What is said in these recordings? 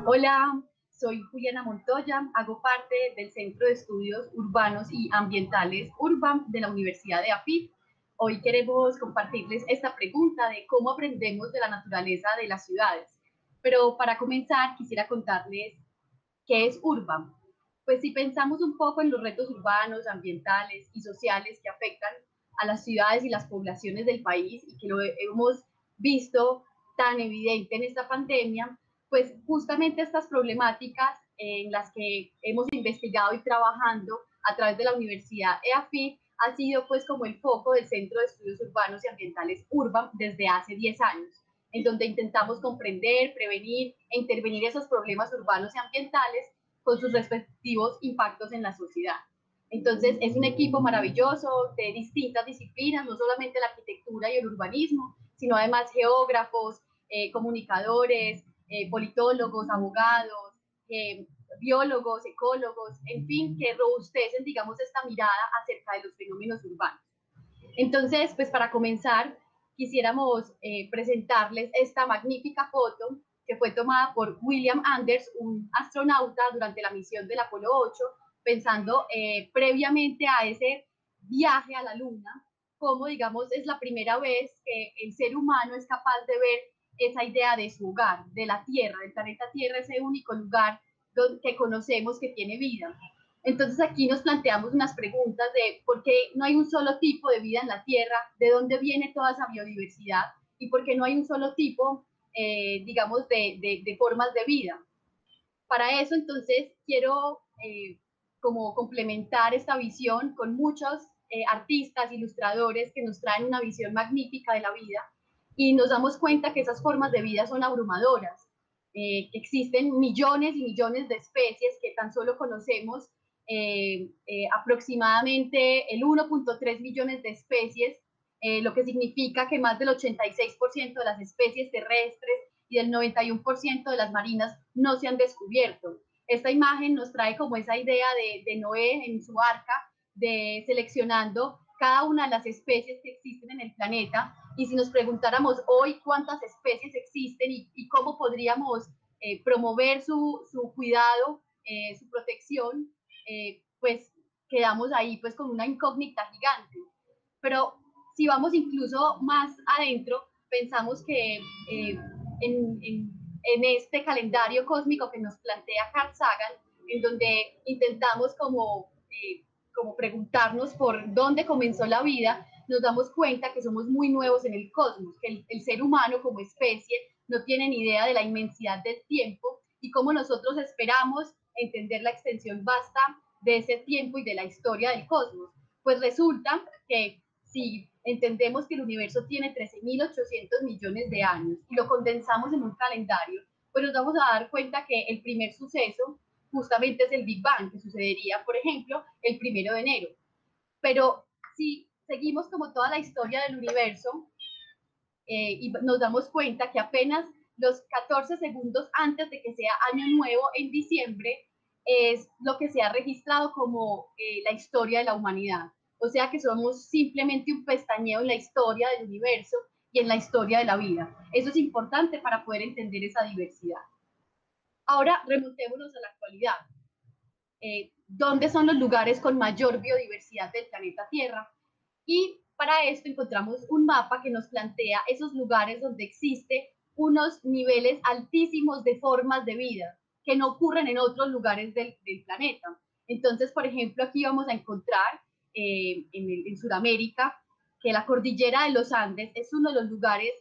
Hola, soy Juliana Montoya, hago parte del Centro de Estudios Urbanos y Ambientales URBAM de la Universidad de AFIT. Hoy queremos compartirles esta pregunta de cómo aprendemos de la naturaleza de las ciudades. Pero para comenzar, quisiera contarles qué es URBAM. Pues si pensamos un poco en los retos urbanos, ambientales y sociales que afectan a las ciudades y las poblaciones del país y que lo hemos visto tan evidente en esta pandemia, pues justamente estas problemáticas en las que hemos investigado y trabajando a través de la Universidad EAFIT ha sido pues como el foco del Centro de Estudios Urbanos y Ambientales URBAM desde hace 10 años, en donde intentamos comprender, prevenir e intervenir esos problemas urbanos y ambientales con sus respectivos impactos en la sociedad. Entonces, es un equipo maravilloso de distintas disciplinas, no solamente la arquitectura y el urbanismo, sino además geógrafos, comunicadores, politólogos, abogados, biólogos, ecólogos, en fin, que robustecen, digamos, esta mirada acerca de los fenómenos urbanos. Entonces, pues para comenzar, quisiéramos presentarles esta magnífica foto que fue tomada por William Anders, un astronauta durante la misión del Apolo 8, pensando previamente a ese viaje a la Luna, como digamos es la primera vez que el ser humano es capaz de ver esa idea de su hogar, de la Tierra, del planeta Tierra, ese único lugar que conocemos que tiene vida. Entonces aquí nos planteamos unas preguntas de por qué no hay un solo tipo de vida en la Tierra, de dónde viene toda esa biodiversidad y por qué no hay un solo tipo, digamos, de formas de vida. Para eso entonces quiero como complementar esta visión con muchos artistas, ilustradores que nos traen una visión magnífica de la vida y nos damos cuenta que esas formas de vida son abrumadoras. Existen millones y millones de especies que tan solo conocemos aproximadamente el 1.3 millones de especies, lo que significa que más del 86% de las especies terrestres y del 91% de las marinas no se han descubierto. Esta imagen nos trae como esa idea de Noé en su arca, de seleccionando cada una de las especies que existen en el planeta, y si nos preguntáramos hoy cuántas especies existen y cómo podríamos promover su cuidado, su protección, pues quedamos ahí pues con una incógnita gigante. Pero si vamos incluso más adentro, pensamos que en este calendario cósmico que nos plantea Carl Sagan, en donde intentamos como preguntarnos por dónde comenzó la vida, nos damos cuenta que somos muy nuevos en el cosmos, que el ser humano como especie no tiene ni idea de la inmensidad del tiempo y cómo nosotros esperamos entender la extensión vasta de ese tiempo y de la historia del cosmos. Pues resulta que si entendemos que el universo tiene 13.800 millones de años y lo condensamos en un calendario, pues nos vamos a dar cuenta que el primer suceso justamente es el Big Bang, que sucedería, por ejemplo, el 1 de enero. Pero si seguimos como toda la historia del universo y nos damos cuenta que apenas los 14 segundos antes de que sea año nuevo en diciembre es lo que se ha registrado como la historia de la humanidad. O sea que somos simplemente un pestañeo en la historia del universo y en la historia de la vida. Eso es importante para poder entender esa diversidad. Ahora remontémonos a la actualidad. ¿Dónde son los lugares con mayor biodiversidad del planeta Tierra? Y para esto encontramos un mapa que nos plantea esos lugares donde existe unos niveles altísimos de formas de vida que no ocurren en otros lugares del planeta. Entonces, por ejemplo, aquí vamos a encontrar en Sudamérica que la cordillera de los Andes es uno de los lugares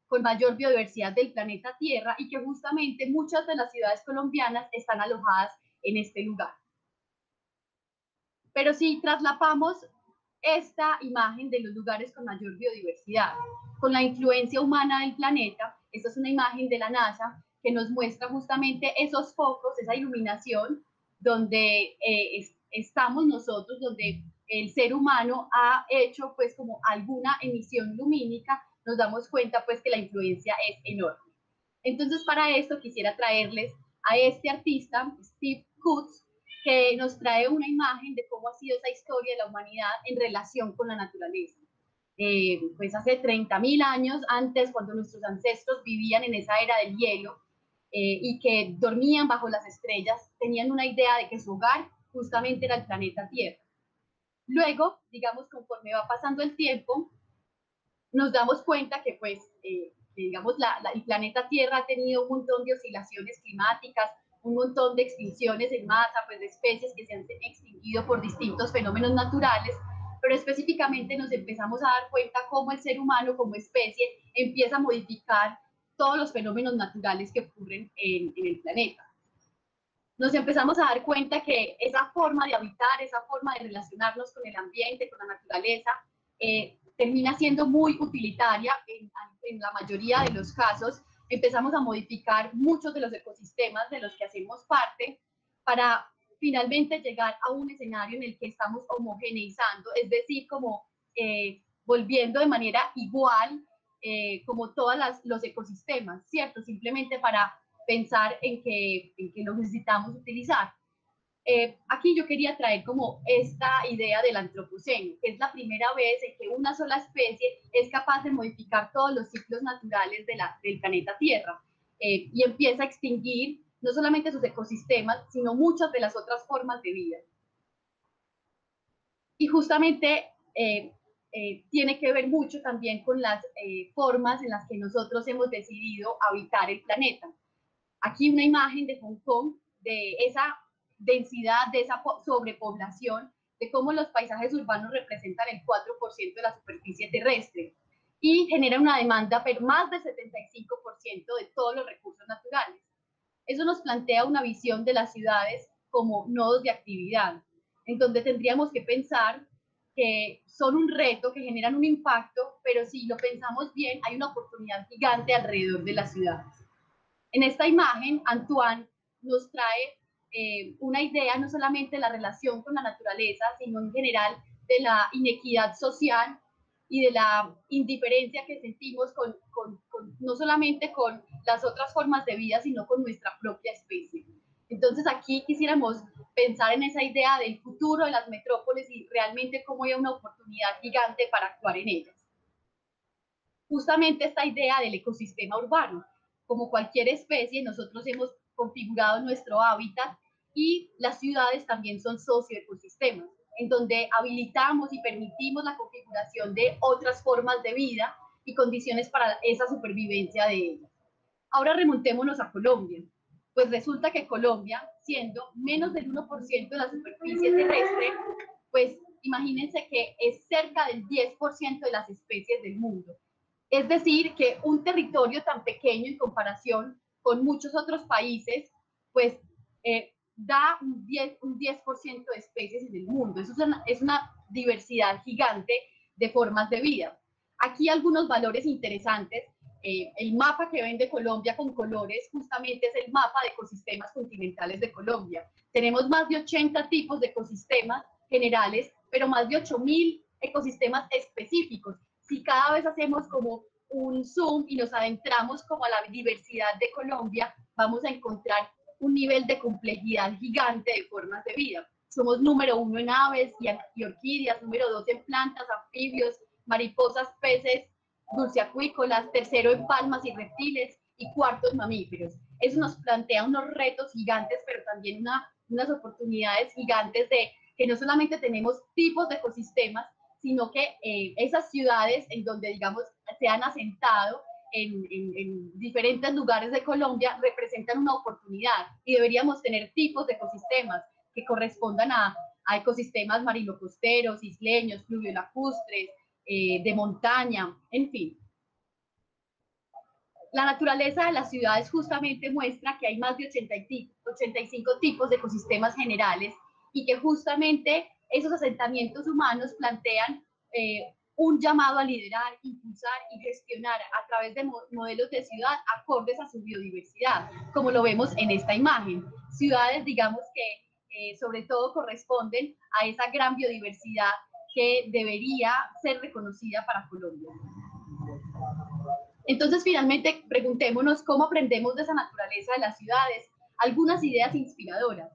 con mayor biodiversidad del planeta Tierra y que justamente muchas de las ciudades colombianas están alojadas en este lugar. Pero si traslapamos esta imagen de los lugares con mayor biodiversidad con la influencia humana del planeta, esta es una imagen de la NASA que nos muestra justamente esos focos, esa iluminación donde estamos nosotros, donde el ser humano ha hecho pues como alguna emisión lumínica, nos damos cuenta pues que la influencia es enorme. Entonces para esto quisiera traerles a este artista, Steve Kutz, que nos trae una imagen de cómo ha sido esa historia de la humanidad en relación con la naturaleza. Pues hace 30.000 años antes, cuando nuestros ancestros vivían en esa era del hielo, y que dormían bajo las estrellas, tenían una idea de que su hogar justamente era el planeta Tierra. Luego, digamos, conforme va pasando el tiempo, nos damos cuenta que, pues, digamos, el planeta Tierra ha tenido un montón de oscilaciones climáticas, un montón de extinciones en masa, pues, de especies que se han extinguido por distintos fenómenos naturales, pero específicamente nos empezamos a dar cuenta cómo el ser humano como especie empieza a modificar todos los fenómenos naturales que ocurren en el planeta. Nos empezamos a dar cuenta que esa forma de habitar, esa forma de relacionarnos con el ambiente, con la naturaleza, termina siendo muy utilitaria en la mayoría de los casos. Empezamos a modificar muchos de los ecosistemas de los que hacemos parte para finalmente llegar a un escenario en el que estamos homogeneizando, es decir, como volviendo de manera igual como todos los ecosistemas, ¿cierto? Simplemente para pensar en que lo necesitamos utilizar. Aquí yo quería traer como esta idea del antropoceno, que es la primera vez en que una sola especie es capaz de modificar todos los ciclos naturales del planeta Tierra y empieza a extinguir no solamente sus ecosistemas, sino muchas de las otras formas de vida. Y justamente tiene que ver mucho también con las formas en las que nosotros hemos decidido habitar el planeta. Aquí una imagen de Hong Kong, de esa densidad, de esa sobrepoblación, de cómo los paisajes urbanos representan el 4% de la superficie terrestre y genera una demanda por más del 75% de todos los recursos naturales. Eso nos plantea una visión de las ciudades como nodos de actividad, en donde tendríamos que pensar que son un reto, que generan un impacto, pero si lo pensamos bien, hay una oportunidad gigante alrededor de las ciudades. En esta imagen, Antoine nos trae una idea no solamente de la relación con la naturaleza, sino en general de la inequidad social y de la indiferencia que sentimos no solamente con las otras formas de vida, sino con nuestra propia especie. Entonces aquí quisiéramos pensar en esa idea del futuro de las metrópolis y realmente cómo hay una oportunidad gigante para actuar en ellas. Justamente esta idea del ecosistema urbano. Como cualquier especie, nosotros hemos configurado nuestro hábitat y las ciudades también son socioecosistemas, en donde habilitamos y permitimos la configuración de otras formas de vida y condiciones para esa supervivencia de ellas. Ahora remontémonos a Colombia. Pues resulta que Colombia, siendo menos del 1% de la superficie terrestre, pues imagínense que es cerca del 10% de las especies del mundo. Es decir, que un territorio tan pequeño en comparación con muchos otros países, pues da un 10% de especies en el mundo. Eso es una diversidad gigante de formas de vida. Aquí algunos valores interesantes. El mapa que ven de Colombia con colores justamente es el mapa de ecosistemas continentales de Colombia. Tenemos más de 80 tipos de ecosistemas generales, pero más de 8.000 ecosistemas específicos. Si cada vez hacemos como un zoom y nos adentramos como a la diversidad de Colombia, vamos a encontrar un nivel de complejidad gigante de formas de vida. Somos número 1 en aves y orquídeas, número 2 en plantas, anfibios, mariposas, peces, dulceacuícolas, tercero en palmas y reptiles y cuarto en mamíferos. Eso nos plantea unos retos gigantes, pero también unas oportunidades gigantes de que no solamente tenemos tipos de ecosistemas, sino que esas ciudades en donde, digamos, se han asentado en diferentes lugares de Colombia representan una oportunidad y deberíamos tener tipos de ecosistemas que correspondan a ecosistemas marino-costeros, isleños, fluvio-lacustres, de montaña, en fin. La naturaleza de las ciudades justamente muestra que hay más de 85 tipos de ecosistemas generales y que justamente esos asentamientos humanos plantean un llamado a liderar, impulsar y gestionar a través de modelos de ciudad acordes a su biodiversidad, como lo vemos en esta imagen. Ciudades, digamos que sobre todo corresponden a esa gran biodiversidad que debería ser reconocida para Colombia. Entonces, finalmente, preguntémonos cómo aprendemos de esa naturaleza de las ciudades. Algunas ideas inspiradoras,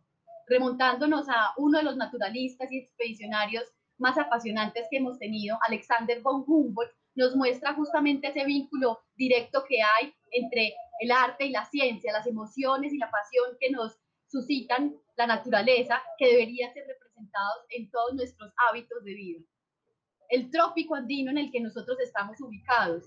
remontándonos a uno de los naturalistas y expedicionarios más apasionantes que hemos tenido, Alexander von Humboldt, nos muestra justamente ese vínculo directo que hay entre el arte y la ciencia, las emociones y la pasión que nos suscitan la naturaleza, que deberían ser representados en todos nuestros hábitos de vida. El trópico andino en el que nosotros estamos ubicados.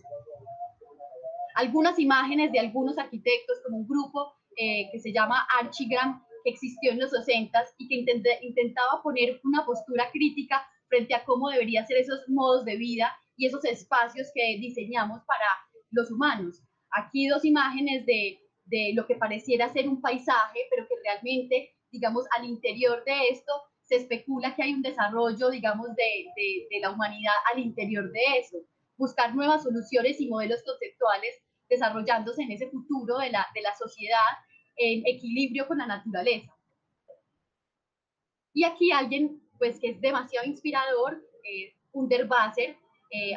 Algunas imágenes de algunos arquitectos, como un grupo que se llama Archigram, que existió en los 60 y que intentaba poner una postura crítica frente a cómo deberían ser esos modos de vida y esos espacios que diseñamos para los humanos. Aquí dos imágenes de lo que pareciera ser un paisaje, pero que realmente, digamos, al interior de esto se especula que hay un desarrollo, digamos, de la humanidad al interior de eso. Buscar nuevas soluciones y modelos conceptuales desarrollándose en ese futuro de la sociedad en equilibrio con la naturaleza. Y aquí alguien pues que es demasiado inspirador, Underwasser,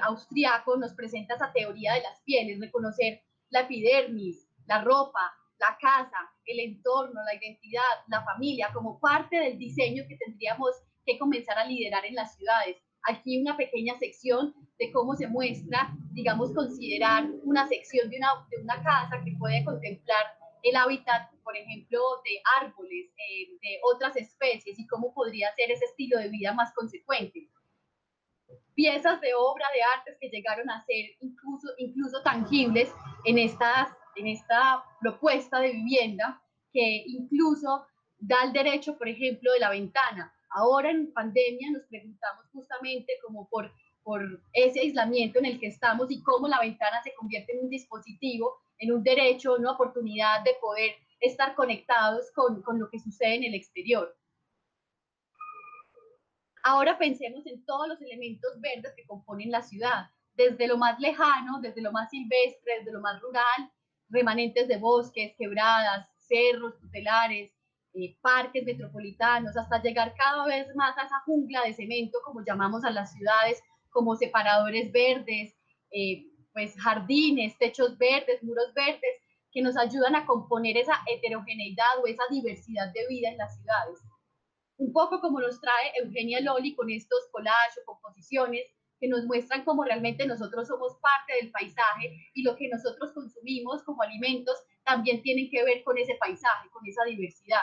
austriaco, nos presenta esa teoría de las pieles, reconocer la epidermis, la ropa, la casa, el entorno, la identidad, la familia, como parte del diseño que tendríamos que comenzar a liderar en las ciudades. Aquí una pequeña sección de cómo se muestra, digamos, considerar una sección de una casa que puede contemplar el hábitat, por ejemplo, de árboles, de otras especies y cómo podría ser ese estilo de vida más consecuente. Piezas de obra de artes que llegaron a ser incluso tangibles en esta propuesta de vivienda que incluso da el derecho, por ejemplo, de la ventana. Ahora en pandemia nos preguntamos justamente como por ese aislamiento en el que estamos y cómo la ventana se convierte en un dispositivo, en un derecho, una oportunidad de poder estar conectados con lo que sucede en el exterior. Ahora pensemos en todos los elementos verdes que componen la ciudad, desde lo más lejano, desde lo más silvestre, desde lo más rural, remanentes de bosques, quebradas, cerros tutelares, parques metropolitanos, hasta llegar cada vez más a esa jungla de cemento, como llamamos a las ciudades, como separadores verdes, pues jardines, techos verdes, muros verdes, que nos ayudan a componer esa heterogeneidad o esa diversidad de vida en las ciudades. Un poco como nos trae Eugenia Lolli con estos collages o composiciones que nos muestran cómo realmente nosotros somos parte del paisaje y lo que nosotros consumimos como alimentos también tienen que ver con ese paisaje, con esa diversidad.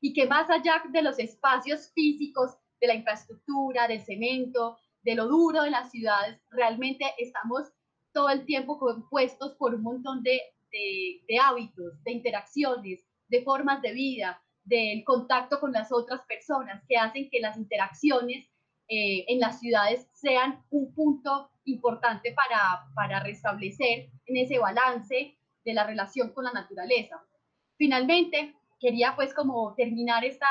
Y que más allá de los espacios físicos, de la infraestructura, del cemento, de lo duro de las ciudades, realmente estamos todo el tiempo compuestos por un montón de hábitos, de interacciones, de formas de vida, del contacto con las otras personas, que hacen que las interacciones en las ciudades sean un punto importante para restablecer en ese balance de la relación con la naturaleza. Finalmente, quería pues como terminar esta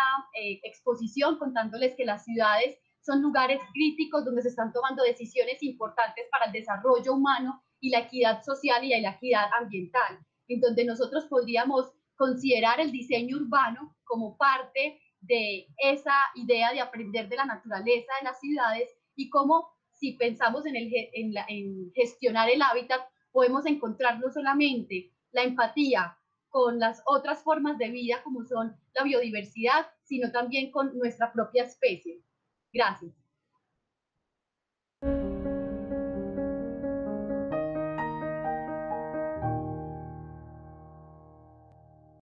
exposición contándoles que las ciudades son lugares críticos donde se están tomando decisiones importantes para el desarrollo humano y la equidad social y la equidad ambiental, en donde nosotros podríamos considerar el diseño urbano como parte de esa idea de aprender de la naturaleza de las ciudades y cómo si pensamos en gestionar el hábitat podemos encontrar no solamente la empatía con las otras formas de vida como son la biodiversidad, sino también con nuestra propia especie. Gracias.